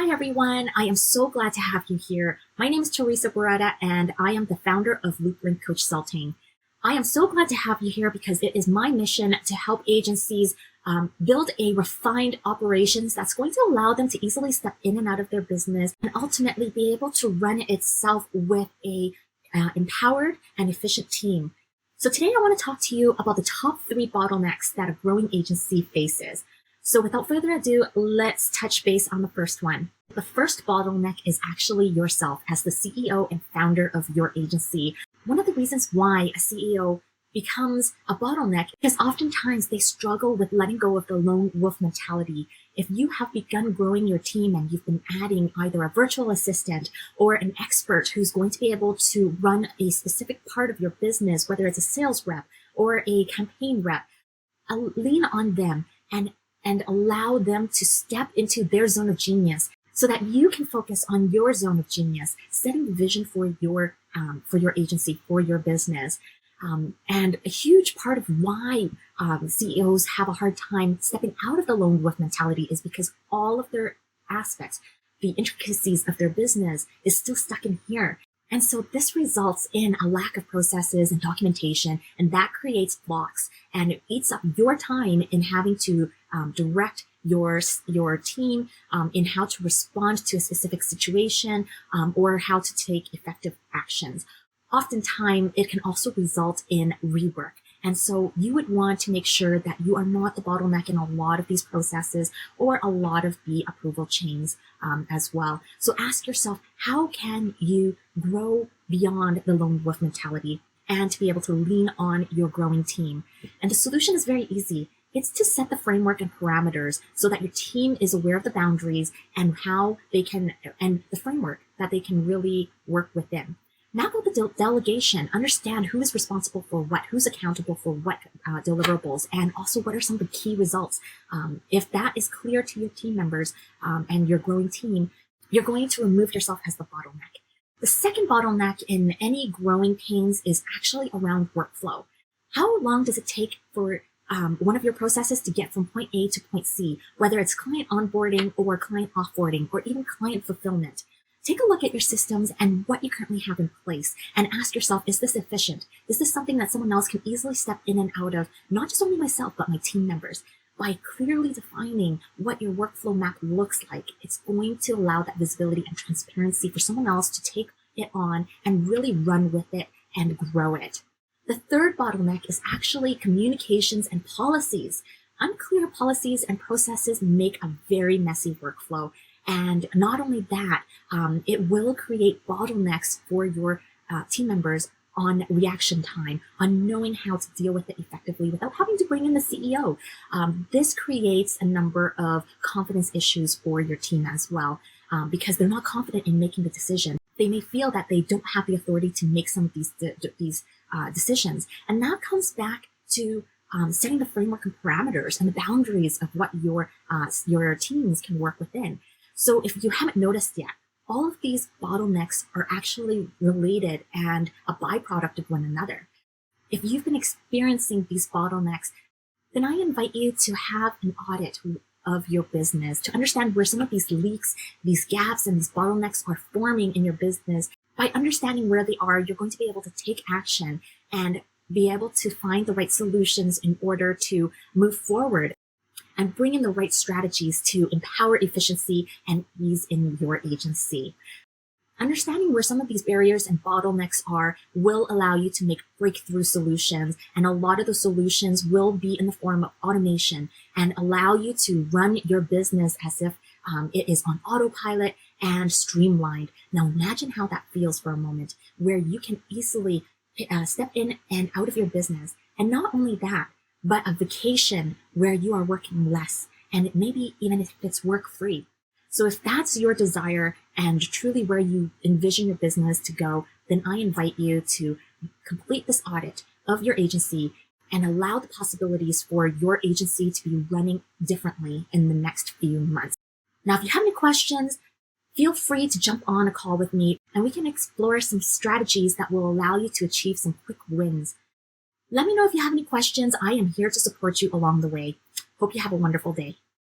Hi everyone, I am so glad to have you here. My name is Teresa Beretta and I am the founder of Loopling Coach Salting. I am so glad to have you here because it is my mission to help agencies build a refined operations that's going to allow them to easily step in and out of their business and ultimately be able to run it itself with a empowered and efficient team. So today I want to talk to you about the top 3 bottlenecks that a growing agency faces. So without further ado, let's touch base on the first one. The first bottleneck is actually yourself as the CEO and founder of your agency. One of the reasons why a CEO becomes a bottleneck is oftentimes they struggle with letting go of the lone wolf mentality. If you have begun growing your team and you've been adding either a virtual assistant or an expert who's going to be able to run a specific part of your business, whether it's a sales rep or a campaign rep, lean on them and allow them to step into their zone of genius so that you can focus on your zone of genius, setting the vision for your agency, for your business. And a huge part of why CEOs have a hard time stepping out of the lone wolf mentality is because all of their aspects, the intricacies of their business is still stuck in here. And so this results in a lack of processes and documentation, and that creates blocks and it eats up your time in having to direct your team in how to respond to a specific situation or how to take effective actions. Oftentimes, it can also result in rework. And so you would want to make sure that you are not the bottleneck in a lot of these processes or a lot of the approval chains as well. So ask yourself, how can you grow beyond the lone wolf mentality and to be able to lean on your growing team? And the solution is very easy. It's to set the framework and parameters so that your team is aware of the boundaries and how they can, and the framework that they can really work within. Map out the delegation, understand who is responsible for what, who's accountable for what deliverables, and also what are some of the key results. If that is clear to your team members and your growing team, you're going to remove yourself as the bottleneck. The second bottleneck in any growing pains is actually around workflow. How long does it take for one of your processes to get from point A to point C, whether it's client onboarding or client offboarding or even client fulfillment? Take a look at your systems and what you currently have in place and ask yourself, is this efficient? Is this something that someone else can easily step in and out of, not just only myself, but my team members? By clearly defining what your workflow map looks like, it's going to allow that visibility and transparency for someone else to take it on and really run with it and grow it. The third bottleneck is actually communications and policies. Unclear policies and processes make a very messy workflow. And not only that, it will create bottlenecks for your team members on reaction time, on knowing how to deal with it effectively without having to bring in the CEO. This creates a number of confidence issues for your team as well, because they're not confident in making the decision. They may feel that they don't have the authority to make some of these decisions. And that comes back to setting the framework and parameters and the boundaries of what your teams can work within. So if you haven't noticed yet, all of these bottlenecks are actually related and a byproduct of one another. If you've been experiencing these bottlenecks, then I invite you to have an audit of your business to understand where some of these leaks, these gaps, and these bottlenecks are forming in your business. By understanding where they are, you're going to be able to take action and be able to find the right solutions in order to move forward and bring in the right strategies to empower efficiency and ease in your agency. Understanding where some of these barriers and bottlenecks are will allow you to make breakthrough solutions, and a lot of the solutions will be in the form of automation and allow you to run your business as if it is on autopilot and streamlined. Now imagine how that feels for a moment, where you can easily step in and out of your business. And not only that, but a vacation where you are working less, and maybe even if it's work free. So if that's your desire and truly where you envision your business to go, then I invite you to complete this audit of your agency and allow the possibilities for your agency to be running differently in the next few months. Now, if you have any questions, feel free to jump on a call with me and we can explore some strategies that will allow you to achieve some quick wins. Let me know if you have any questions. I am here to support you along the way. Hope you have a wonderful day.